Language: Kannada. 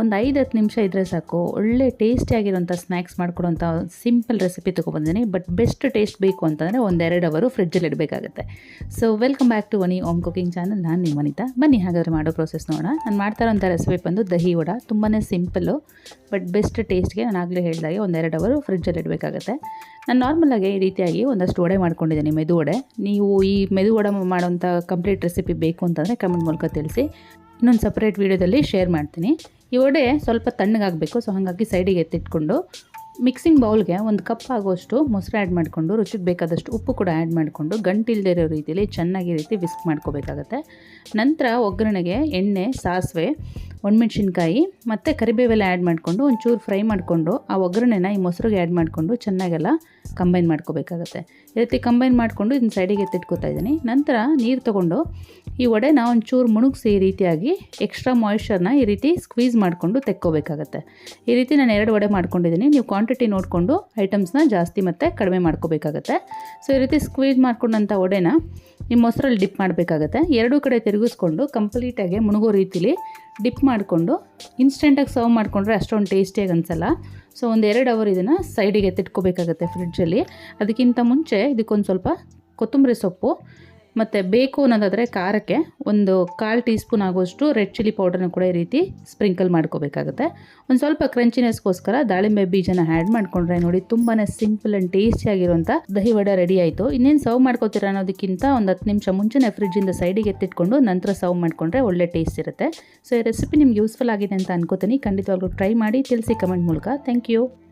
ಒಂದು 5-10 ನಿಮಿಷ ಇದ್ದರೆ ಸಾಕು. ಒಳ್ಳೆ ಟೇಸ್ಟಿಯಾಗಿರೋಂಥ ಸ್ನ್ಯಾಕ್ಸ್ ಮಾಡ್ಕೊಡೋಂಥ ಸಿಂಪಲ್ ರೆಸಿಪಿ ತೊಗೊಬಂದಿದ್ದೀನಿ. ಬಟ್ ಬೆಸ್ಟ್ ಟೇಸ್ಟ್ ಬೇಕು ಅಂತಂದರೆ 1-2 ಅವರು ಫ್ರಿಡ್ಜಲ್ಲಿ ಇಡಬೇಕಾಗುತ್ತೆ. So welcome back to Vani home cooking channel. ನಾನು ನಿಮ್ಮ ವನಿತಾ. ಬನ್ನಿ ಹಾಗಾದರೆ ಮಾಡೋ ಪ್ರೋಸೆಸ್ ನೋಡೋಣ. ನಾನು ಮಾಡ್ತಾ ಇರೋಂಥ ರೆಸಿಪಿ ಬಂದು ದಹಿ ವಡೆ. ತುಂಬಾ ಸಿಂಪಲ್ಲು ಬಟ್ ಬೆಸ್ಟ್ ಟೇಸ್ಟ್ಗೆ ನಾನು ಆಗಲೇ ಹೇಳಿದಾಗೆ 1-2 ಅವರು ಫ್ರಿಡ್ಜಲ್ಲಿ ಇಡಬೇಕಾಗುತ್ತೆ. ನಾನು ನಾರ್ಮಲಾಗಿ ಈ ರೀತಿಯಾಗಿ ಒಂದಷ್ಟು ವಡೆ ಮಾಡ್ಕೊಂಡಿದ್ದೀನಿ, ಮೆದು ವಡೆ. ನೀವು ಈ ಮೆದು ವಡೆ ಮಾಡೋಂಥ ಕಂಪ್ಲೀಟ್ ರೆಸಿಪಿ ಬೇಕು ಅಂತಂದರೆ ಕಮೆಂಟ್ ಮೂಲಕ ತಿಳಿಸಿ. ಇನ್ನೊಂದು ಸಪ್ರೇಟ್ ವೀಡಿಯೋದಲ್ಲಿ ಶೇರ್ ಮಾಡ್ತೀನಿ. ಈ ವಡೆ ಸ್ವಲ್ಪ ತಣ್ಣಗಾಗಬೇಕು. ಸೊ ಹಾಗಾಗಿ ಸೈಡಿಗೆ ಎತ್ತಿಟ್ಕೊಂಡು ಮಿಕ್ಸಿಂಗ್ ಬೌಲ್ಗೆ 1 ಕಪ್ ಆಗೋಷ್ಟು ಮೊಸರು ಆ್ಯಡ್ ಮಾಡಿಕೊಂಡು, ರುಚಿಗೆ ಬೇಕಾದಷ್ಟು ಉಪ್ಪು ಕೂಡ ಆ್ಯಡ್ ಮಾಡಿಕೊಂಡು, ಗಂಟಿಲ್ಲದೆ ಇರೋ ರೀತಿಯಲ್ಲಿ ಚೆನ್ನಾಗಿ ರೀತಿ ವಿಸ್ಕ್ ಮಾಡ್ಕೋಬೇಕಾಗತ್ತೆ. ನಂತರ ಒಗ್ಗರಣೆಗೆ ಎಣ್ಣೆ, ಸಾಸಿವೆ, ಒಣಮೆಣ್ಸಿನ್ಕಾಯಿ ಮತ್ತು ಕರಿಬೇವೆಲ್ಲ ಆ್ಯಡ್ ಮಾಡಿಕೊಂಡು ಒಂಚೂರು ಫ್ರೈ ಮಾಡಿಕೊಂಡು ಆ ಒಗ್ಗರಣೆನ ಈ ಮೊಸರಿಗೆ ಆ್ಯಡ್ ಮಾಡಿಕೊಂಡು ಚೆನ್ನಾಗೆಲ್ಲ ಕಂಬೈನ್ ಮಾಡ್ಕೋಬೇಕಾಗತ್ತೆ. ಈ ರೀತಿ ಕಂಬೈನ್ ಮಾಡಿಕೊಂಡು ಇದನ್ನ ಸೈಡಿಗೆ ಎತ್ತಿಟ್ಕೋತಾ ಇದ್ದೀನಿ. ನಂತರ ನೀರು ತೊಗೊಂಡು ಈ ವಡೆನ ಒಂಚೂರು ಮುಣುಗಿಸಿ ಈ ರೀತಿಯಾಗಿ ಎಕ್ಸ್ಟ್ರಾ ಮಾಯಿಶ್ಚರ್ನ ಈ ರೀತಿ ಸ್ಕ್ವೀಸ್ ಮಾಡಿಕೊಂಡು ತೆಕ್ಕೋಬೇಕಾಗತ್ತೆ. ಈ ರೀತಿ ನಾನು 2 ವಡೆ ಮಾಡ್ಕೊಂಡಿದ್ದೀನಿ. ನೀವು ಕ್ವಾಂಟಿಟಿ ನೋಡಿಕೊಂಡು ಐಟಮ್ಸ್ನ ಜಾಸ್ತಿ ಮತ್ತು ಕಡಿಮೆ ಮಾಡ್ಕೋಬೇಕಾಗತ್ತೆ. ಸೊ ಈ ರೀತಿ ಸ್ಕ್ವೀಸ್ ಮಾಡ್ಕೊಂಡಂಥ ವಡೆನ ಈ ಮೊಸರಲ್ಲಿ ಡಿಪ್ ಮಾಡಬೇಕಾಗತ್ತೆ. 2 ಕಡೆ ತಿರುಗಿಸ್ಕೊಂಡು ಕಂಪ್ಲೀಟಾಗಿ ಮುಳುಗೋ ರೀತಿಲಿ ಡಿಪ್ ಮಾಡಿಕೊಂಡು ಇನ್ಸ್ಟೆಂಟಾಗಿ ಸರ್ವ್ ಮಾಡಿಕೊಂಡ್ರೆ ಅಷ್ಟೊಂದು ಟೇಸ್ಟಿಯಾಗಿ ಅನಿಸಲ್ಲ. ಸೊ 1-2 ಅವರ್ ಇದನ್ನು ಸೈಡಿಗೆ ಎತ್ತಿಟ್ಕೋಬೇಕಾಗತ್ತೆ ಫ್ರಿಡ್ಜಲ್ಲಿ. ಅದಕ್ಕಿಂತ ಮುಂಚೆ ಇದಕ್ಕೊಂದು ಸ್ವಲ್ಪ ಕೊತ್ತಂಬರಿ ಸೊಪ್ಪು ಮತ್ತು ಬೇಕು ಅನ್ನೋದಾದರೆ ಖಾರಕ್ಕೆ 1/4 ಟೀ ಸ್ಪೂನ್ ಆಗೋಷ್ಟು ರೆಡ್ ಚಿಲ್ಲಿ ಪೌಡರ್ನ ಕೂಡ ಈ ರೀತಿ ಸ್ಪ್ರಿಂಕಲ್ ಮಾಡ್ಕೋಬೇಕಾಗುತ್ತೆ. ಒಂದು ಸ್ವಲ್ಪ ಕ್ರಂಚಿನೆಸ್ಗೋಸ್ಕರ ದಾಳಿಂಬೆ ಬೀಜನ ಆ್ಯಡ್ ಮಾಡಿಕೊಂಡ್ರೆ ನೋಡಿ ತುಂಬಾ ಸಿಂಪಲ್ ಆ್ಯಂಡ್ ಟೇಸ್ಟಿಯಾಗಿರುವಂಥ ದಹಿ ವಡೆ ರೆಡಿ ಆಯಿತು. ಇನ್ನೇನು ಸರ್ವ್ ಮಾಡ್ಕೋತೀರ ಅನ್ನೋದಕ್ಕಿಂತ ಒಂದು 10 ನಿಮಿಷ ಮುಂಚೆನೇ ಫ್ರಿಡ್ಜಿಂದ ಸೈಡಿಗೆ ಎತ್ತಿಟ್ಕೊಂಡು ನಂತರ ಸರ್ವ್ ಮಾಡಿಕೊಂಡ್ರೆ ಒಳ್ಳೆ ಟೇಸ್ಟ್ ಇರುತ್ತೆ. ಸೊ ಈ ರೆಸಿಪಿ ನಿಮ್ಗೆ ಯೂಸ್ಫುಲ್ ಆಗಿದೆ ಅಂತ ಅನ್ಕೋತೀನಿ. ಖಂಡಿತವಾಗ್ಲೂ ಟ್ರೈ ಮಾಡಿ ತಿಳಿಸಿ ಕಮೆಂಟ್ ಮೂಲಕ. Thank you.